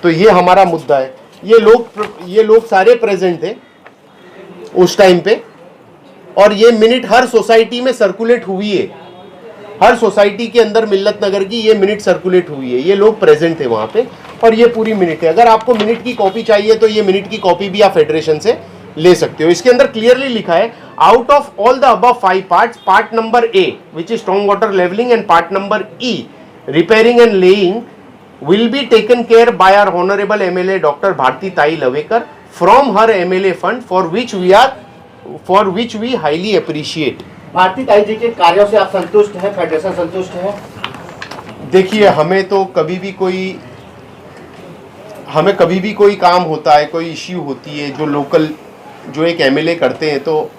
तो ये हमारा मुद्दा है। ये लोग सारे प्रेजेंट थे उस टाइम पे, और ये मिनट हर सोसाइटी में सर्कुलेट हुई है, हर सोसाइटी के अंदर मिल्लत नगर की ये मिनट सर्कुलेट हुई है, ये लोग प्रेजेंट थे वहां पे, और ये पूरी मिनट है। अगर आपको मिनट की कॉपी चाहिए तो ये मिनट की कॉपी भी आप फेडरेशन से ले सकते हो। इसके अंदर क्लियरली लिखा है, out of all the above 5 parts, part number A which is strong water levelling and part number E repairing and laying will be taken care by our honorable MLA Dr. Bharti Tai Lavekar from her MLA fund, for which we highly appreciate. Bharati Tai ji के कार्यों से आप संतुष्ट हैं? Federation संतुष्ट है? देखिए, हमें कभी भी कोई काम होता है, कोई इश्यू होती है जो लोकल, जो एक MLA करते हैं, तो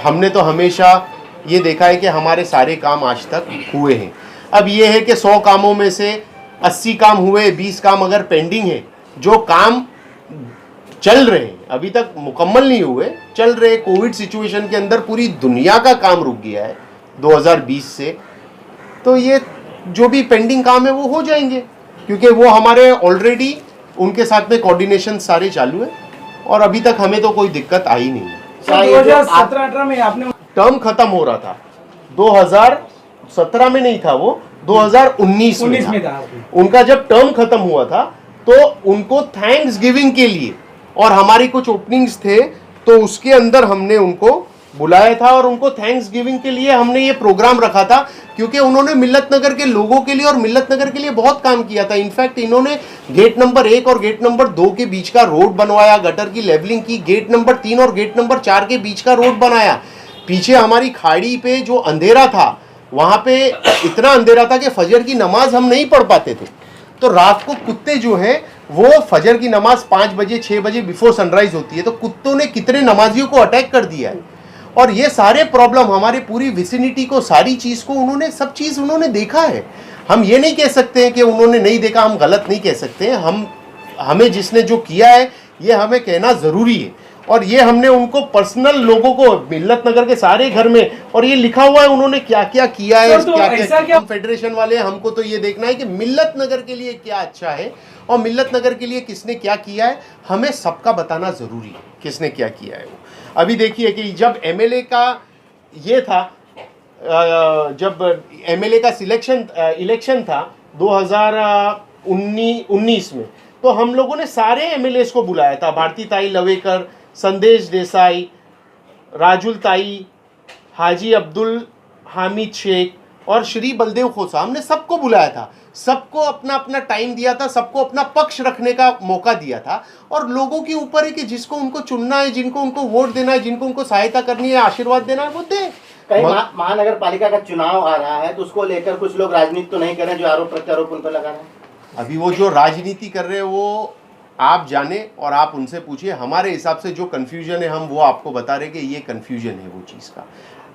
हमने तो हमेशा ये देखा है कि हमारे सारे काम आज तक हुए हैं। अब ये है कि 100 कामों में से 80 काम हुए, 20 काम अगर पेंडिंग है, जो काम चल रहे हैं अभी तक मुकम्मल नहीं हुए, चल रहे। कोविड सिचुएशन के अंदर पूरी दुनिया का काम रुक गया है 2020 से, तो ये जो भी पेंडिंग काम है वो हो जाएंगे, क्योंकि वो हमारे ऑलरेडी उनके साथ में कोऑर्डिनेशन सारे चालू है, और अभी तक हमें तो कोई दिक्कत आई नहीं है। 2017-18 में आपने टर्म खत्म हो रहा था, 2017 में नहीं था, वो 2019 में था। उनका जब टर्म खत्म हुआ था तो उनको थैंक्स गिविंग के लिए, और हमारी कुछ ओपनिंग्स थे, तो उसके अंदर हमने उनको बुलाया था, और उनको थैंक्स गिविंग के लिए हमने ये प्रोग्राम रखा था, क्योंकि उन्होंने मिल्लत नगर के लोगों के लिए और मिल्लत नगर के लिए बहुत काम किया था। इनफैक्ट इन्होंने गेट नंबर 1 और गेट नंबर 2 के बीच का रोड बनवाया, गटर की लेवलिंग की, गेट नंबर 3 और गेट नंबर 4 के बीच का रोड बनाया। पीछे हमारी खाड़ी पे जो अंधेरा था, वहां पे इतना अंधेरा था कि फजर की नमाज हम नहीं पढ़ पाते थे, तो रात को कुत्ते जो हैं वो फजर की नमाज 5 बजे 6 बजे बिफोर सनराइज होती है, तो कुत्तों ने कितने नमाजियों को अटैक कर दिया है। और ये सारे प्रॉब्लम हमारे पूरी विसिनिटी को, सारी चीज को उन्होंने, सब चीज उन्होंने देखा है। हम ये नहीं कह सकते हैं कि उन्होंने नहीं देखा, हम गलत नहीं कह सकते हैं। हमें जिसने जो किया है ये हमें कहना जरूरी है, और ये हमने उनको पर्सनल लोगों को, मिल्लत नगर के सारे घर में, और ये लिखा हुआ है उन्होंने क्या क्या किया है। तो क्या फेडरेशन वाले हमको तो ये देखना है कि मिल्लत नगर के लिए क्या अच्छा है और मिल्लत नगर के लिए किसने क्या किया है, हमें सबका बताना जरूरी है किसने क्या किया है। वो अभी देखिए कि जब MLA का ये था, जब MLA का इलेक्शन था 2019 में, तो हम लोगों ने सारे MLAs को बुलाया था, भारती ताई लवेकर, संदेश देसाई, राजुल ताई, हाजी अब्दुल हामिद शेख और श्री बलदेव खोसा, हमने सबको बुलाया था, सबको अपना अपना टाइम दिया था, सबको अपना पक्ष रखने का मौका दिया था। और लोगों के ऊपर है कि जिसको उनको चुनना है, जिनको उनको वोट देना है, जिनको उनको सहायता करनी है, आशीर्वाद देना है, वो दे। कहीं महानगर पालिका का चुनाव आ रहा है, तो उसको लेकर कुछ लोग राजनीति तो नहीं कर रहे, जो आरोप प्रत्यारोप उन पर लगा रहे हैं? अभी वो जो राजनीति कर रहे हैं वो आप जाने और आप उनसे पूछिए। हमारे हिसाब से जो कंफ्यूजन है हम वो आपको बता रहे कि ये कंफ्यूजन है वो चीज़ का।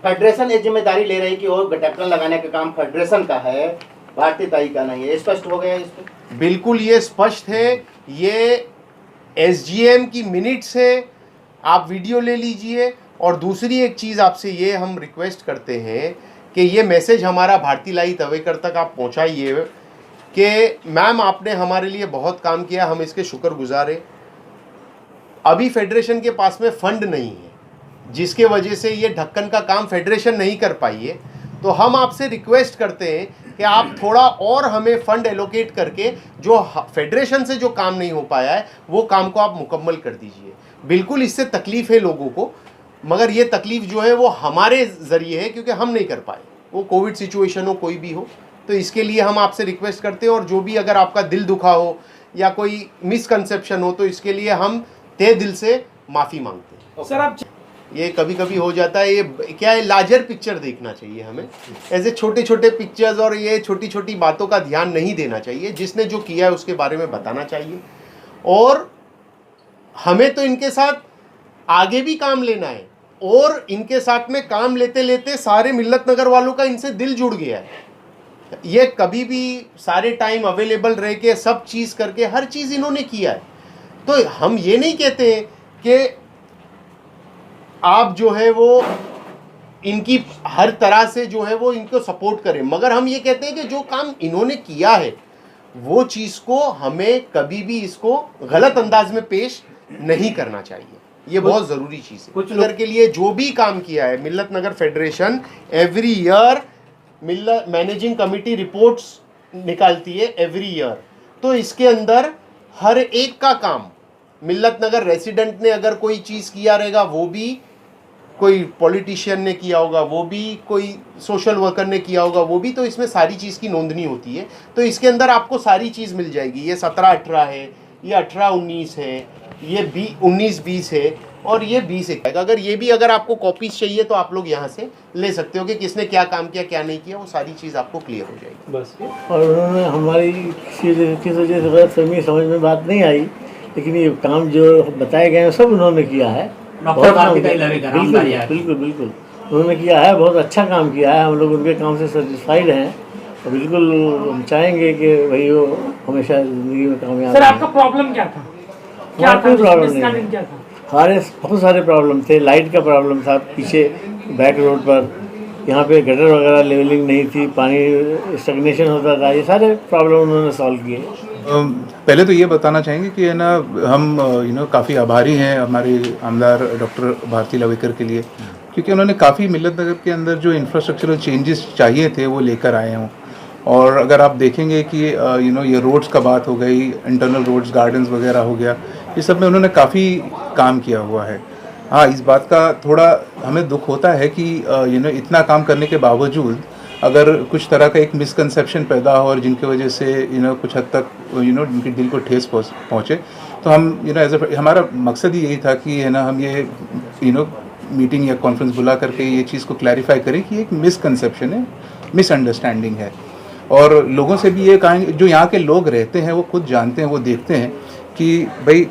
फेडरेशन ये जिम्मेदारी ले रही कि वो ढक्कन लगाने का काम फेडरेशन का है, भारती ताई का नहीं है, स्पष्ट हो गया इस पर? बिल्कुल ये स्पष्ट है, ये SGM की मिनट्स है, आप वीडियो ले लीजिए। और दूसरी एक चीज़ आपसे ये हम रिक्वेस्ट करते हैं कि ये मैसेज हमारा भारती लाई तवेकर तक आप पहुंचाइए कि मैम आपने हमारे लिए बहुत काम किया, हम इसके शुक्रगुजार हैं। अभी फेडरेशन के पास में फंड नहीं है, जिसके वजह से ये ढक्कन का काम फेडरेशन नहीं कर पाई है, तो हम आपसे रिक्वेस्ट करते हैं कि आप थोड़ा और हमें फंड एलोकेट करके जो फेडरेशन से जो काम नहीं हो पाया है वो काम को आप मुकम्मल कर दीजिए। बिल्कुल इससे तकलीफ़ है लोगों को, मगर ये तकलीफ़ जो है वो हमारे ज़रिए है, क्योंकि हम नहीं कर पाए, वो कोविड सिचुएशन हो कोई भी हो, तो इसके लिए हम आपसे रिक्वेस्ट करते हैं। और जो भी अगर आपका दिल दुखा हो या कोई मिसकंसेप्शन हो, तो इसके लिए हम तहे दिल से माफ़ी मांगते हैं। सर आप ये कभी कभी हो जाता है, ये क्या है, लार्जर पिक्चर देखना चाहिए हमें, ऐसे छोटे छोटे पिक्चर्स और ये छोटी छोटी बातों का ध्यान नहीं देना चाहिए। जिसने जो किया है उसके बारे में बताना चाहिए, और हमें तो इनके साथ आगे भी काम लेना है, और इनके साथ में काम लेते लेते सारे मिल्लत नगर वालों का इनसे दिल जुड़ गया है। ये कभी भी सारे टाइम अवेलेबल रह के सब चीज़ करके हर चीज़ इन्होंने किया है। तो हम ये नहीं कहते हैं कि आप जो है वो इनकी हर तरह से जो है वो इनको सपोर्ट करें, मगर हम ये कहते हैं कि जो काम इन्होंने किया है वो चीज को हमें कभी भी इसको गलत अंदाज में पेश नहीं करना चाहिए। ये बहुत जरूरी चीज है। कुछ नगर के लिए जो भी काम किया है मिल्लत नगर फेडरेशन, एवरी ईयर मिल्लत मैनेजिंग कमिटी रिपोर्ट्स निकालती है एवरी ईयर। तो इसके अंदर हर एक का काम, मिल्लत नगर रेसिडेंट ने अगर कोई चीज किया रहेगा वो भी, कोई पॉलिटिशियन ने किया होगा वो भी, कोई सोशल वर्कर ने किया होगा वो भी, तो इसमें सारी चीज़ की नोंदनी होती है। तो इसके अंदर आपको सारी चीज़ मिल जाएगी। ये 17-18 है, ये 18-19 है, ये 19-20 है और ये 20-21। अगर ये भी अगर आपको कॉपीज चाहिए तो आप लोग यहाँ से ले सकते हो कि किसने क्या काम किया क्या नहीं किया, वो सारी चीज़ आपको क्लियर हो जाएगी बस। और उन्होंने हमारी किस वजह से गलतफहमी समझ में बात नहीं आई, लेकिन ये काम जो बताए गए हैं सब उन्होंने किया है। बिल्कुल बिल्कुल उन्होंने किया है, बहुत अच्छा काम किया है। हम लोग उनके काम से सेटिस्फाइड हैं और बिल्कुल हम चाहेंगे कि भाई वो हमेशा ज़िंदगी में कामयाब। सर आपका प्रॉब्लम क्या था? क्या कोई प्रॉब्लम नहीं, क्या था? बहुत सारे प्रॉब्लम थे। लाइट का प्रॉब्लम था पीछे बैक रोड पर, यहाँ पे गटर वगैरह लेवलिंग नहीं थी, पानी स्टैग्नेशन होता था, ये सारे प्रॉब्लम उन्होंने सॉल्व किए। पहले तो ये बताना चाहेंगे कि है ना, हम काफ़ी आभारी हैं हमारे आमदार डॉक्टर भारती लवेकर के लिए, क्योंकि उन्होंने काफ़ी मिल्लत नगर के अंदर जो इंफ्रास्ट्रक्चरल चेंजेस चाहिए थे वो लेकर आए हों। और अगर आप देखेंगे कि ये रोड्स का बात हो गई, इंटरनल रोड्स, गार्डन्स वगैरह हो गया, ये सब में उन्होंने काफ़ी काम किया हुआ है। हाँ, इस बात का थोड़ा हमें दुख होता है कि इतना काम करने के बावजूद अगर कुछ तरह का एक मिसकंसेप्शन पैदा हो और जिनकी वजह से कुछ हद तक उनके दिल को ठेस पहुँचे, तो हम हमारा मकसद ही यही था कि है ना, हम ये मीटिंग या कॉन्फ्रेंस बुला करके ये चीज़ को क्लैरिफाई करें कि एक मिसकंसेप्शन है, मिसअंडरस्टैंडिंग है। और लोगों से भी ये कहेंगे, जो यहाँ के लोग रहते हैं वो खुद जानते हैं, वो देखते हैं कि भाई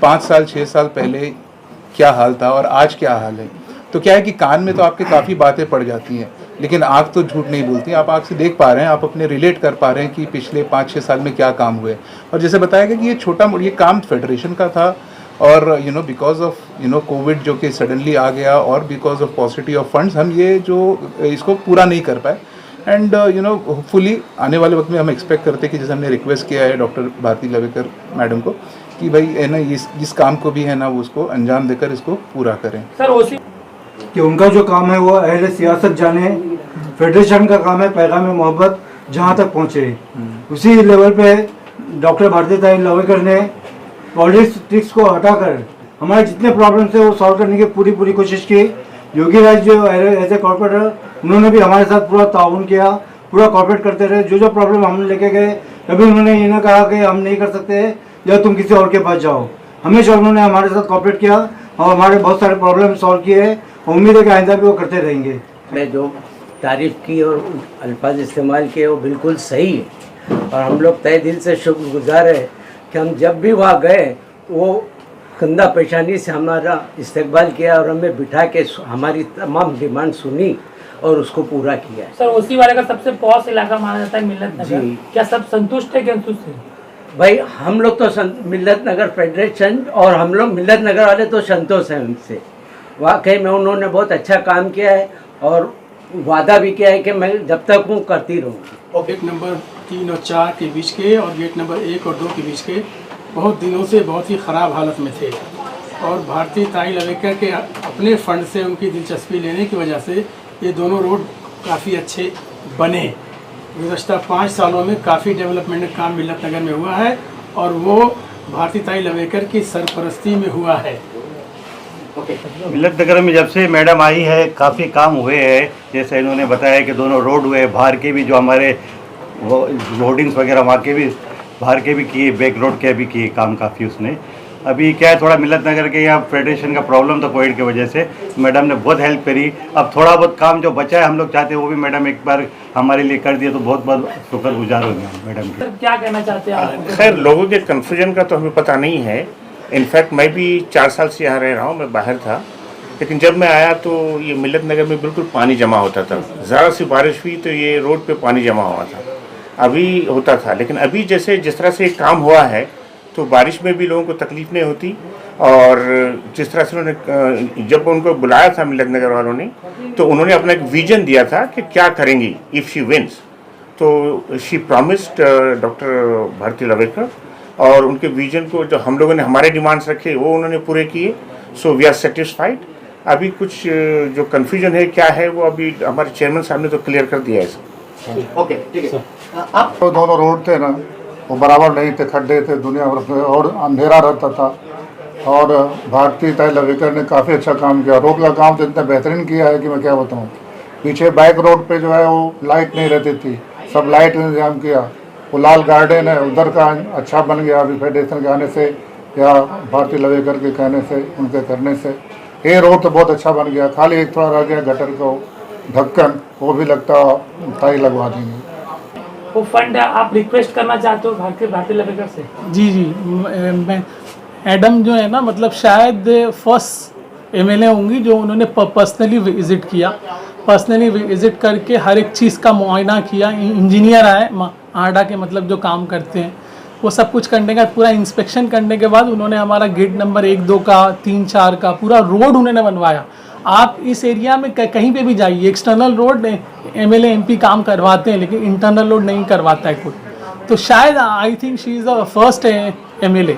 5 साल 6 साल पहले क्या हाल था और आज क्या हाल है। तो क्या है कि कान में तो आपके काफ़ी बातें पड़ जाती हैं, लेकिन आँख तो झूठ नहीं बोलती। आप आँख से देख पा रहे हैं, आप अपने रिलेट कर पा रहे हैं कि पिछले 5-6 साल में क्या काम हुए। और जैसे बताया गया कि ये काम फेडरेशन का था और बिकॉज ऑफ कोविड जो कि सडनली आ गया और because of possibility of funds हम ये जो इसको पूरा नहीं कर पाए। एंड होपफुली आने वाले वक्त में हम एक्सपेक्ट करते हैं कि जैसे हमने रिक्वेस्ट किया है डॉक्टर भारती लवेकर मैडम को कि भाई है ना, इस काम को भी है ना वो उसको अंजाम देकर इसको पूरा करें। सर ओसी कि उनका जो काम है वो अहले सियासत जाने, फेडरेशन का काम है पैगाम मोहब्बत जहाँ तक पहुँचे। उसी लेवल पे डॉक्टर भारती ताई लवेकर ने पॉलिटिक्स को हटाकर हमारे जितने प्रॉब्लम्स है वो सॉल्व करने की पूरी कोशिश की। योगी राज जो एज ए कॉर्पोरेटर, उन्होंने भी हमारे साथ पूरा ताउन किया, पूरा कॉर्पोरेट करते रहे। जो प्रॉब्लम हम लेके गए, कभी उन्होंने ये ना कहा कि हम नहीं कर सकते या तुम किसी और के पास जाओ। हमेशा उन्होंने हमारे साथ कॉर्पोरेट किया और हमारे बहुत सारे प्रॉब्लम सॉल्व किए। उम्मीद है कि आइंदा भी वो करते रहेंगे। मैं जो तारीफ़ की और अल्फाज इस्तेमाल किए वो बिल्कुल सही है और हम लोग तहे दिल से शुक्रगुजार है कि हम जब भी वहाँ गए वो कंधा पेशानी से हमारा इस्तकबाल किया और हमें बिठा के हमारी तमाम डिमांड सुनी और उसको पूरा किया है। सर ओसी वाले का सबसे पॉश इलाका माना जाता है मिल्लत नगर, क्या सब संतुष्ट है कि असंतुष्ट है? भाई हम लोग तो मिल्लत नगर फेडरेशन और हम लोग मिल्लत नगर वाले तो संतोष हैं उनसे। वाकई में उन्होंने बहुत अच्छा काम किया है और वादा भी किया है कि मैं जब तक हूँ करती रहूँगी। गेट नंबर 3 और 4 के बीच के और गेट नंबर 1 और 2 के बीच के बहुत दिनों से बहुत ही ख़राब हालत में थे और भारती ताई लवेकर के अपने फंड से उनकी दिलचस्पी लेने की वजह से ये दोनों रोड काफ़ी अच्छे बने। गुज़श्ता 5 सालों में काफ़ी डेवलपमेंट का काम मिल्लत नगर में हुआ है और वो भारती ताई लवेकर की सरपरस्ती में हुआ है। मिल्लत नगर में जब से मैडम आई है काफ़ी काम हुए हैं। जैसे इन्होंने बताया कि दोनों रोड हुए, बाहर के भी जो हमारे वो होर्डिंग्स वगैरह वहाँ के भी बाहर के भी किए, बैक रोड के भी किए काम काफ़ी उसने। अभी क्या है, थोड़ा मिल्लत नगर के यहाँ फेडरेशन का प्रॉब्लम था कोविड की वजह से, मैडम ने बहुत हेल्प करी। अब थोड़ा बहुत काम जो बचा है हम लोग चाहते हैं वो भी मैडम एक बार हमारे लिए कर दिए तो बहुत बहुत शुक्रगुजार होंगे हम मैडम के। क्या कहना चाहते हैं आप? खैर, लोगों के कन्फ्यूजन का तो हमें पता नहीं है। इनफैक्ट मैं भी 4 साल से यहाँ रह रहा हूँ, मैं बाहर था, लेकिन जब मैं आया तो ये मिल्लत नगर में बिल्कुल पानी जमा होता था। ज़रा सी बारिश हुई तो ये रोड पे पानी जमा हुआ था, अभी होता था। लेकिन अभी जिस तरह से काम हुआ है तो बारिश में भी लोगों को तकलीफ नहीं होती। और जिस तरह से उन्होंने जब उनको बुलाया था मिल्लत नगर वालों ने, तो उन्होंने अपना एक विजन दिया था कि क्या करेंगी इफ़ शी विंस। तो she promised doctor Bharati Lavekar, और उनके विजन को जो हम लोगों ने हमारे डिमांड्स रखे वो उन्होंने पूरे किए। So we are satisfied. अभी कुछ जो कन्फ्यूजन है क्या है वो अभी हमारे चेयरमैन साहब ने तो क्लियर कर दिया है सर। ओके, ठीक है। आप तो दोनों रोड थे ना, वो बराबर नहीं थे, खड्डे थे दुनिया भर में और अंधेरा रहता था। और भारती ताई लवेकर ने काफ़ी अच्छा काम किया। रोड का काम तो इतना बेहतरीन किया है कि मैं क्या बताऊँ। पीछे बैक रोड पे जो है वो लाइट नहीं रहती थी, सब लाइट इंतजाम किया। वो लाल गार्डन है उधर का अच्छा बन गया अभी फेडरेशन के आने से या भारती लवेकर के कहने से, उनके करने से। ये रोड तो बहुत अच्छा बन गया। खाली एक थोड़ा रह गया गटर को ढक्कन, वो भी लगता ताई लगवा देंगे। वो फंड आप रिक्वेस्ट करना चाहते हो भारती लवेकर से? जी, मैं एडम जो है ना, मतलब शायद फर्स्ट एमएलए होंगी जो उन्होंने पर्सनली विजिट किया, पर्सनली विजिट करके हर एक चीज़ का मुआयना किया। इंजीनियर आए आडा के, मतलब जो काम करते हैं, वो सब कुछ करने का पूरा इंस्पेक्शन करने के बाद उन्होंने हमारा गेट नंबर 1, 2 का 3, 4 का पूरा रोड उन्होंने बनवाया। आप इस एरिया में कहीं पे भी जाइए, एक्सटर्नल रोड एमएलए एमपी काम करवाते हैं लेकिन इंटरनल रोड नहीं करवाता है कोई। तो शायद I think she is the first MLA.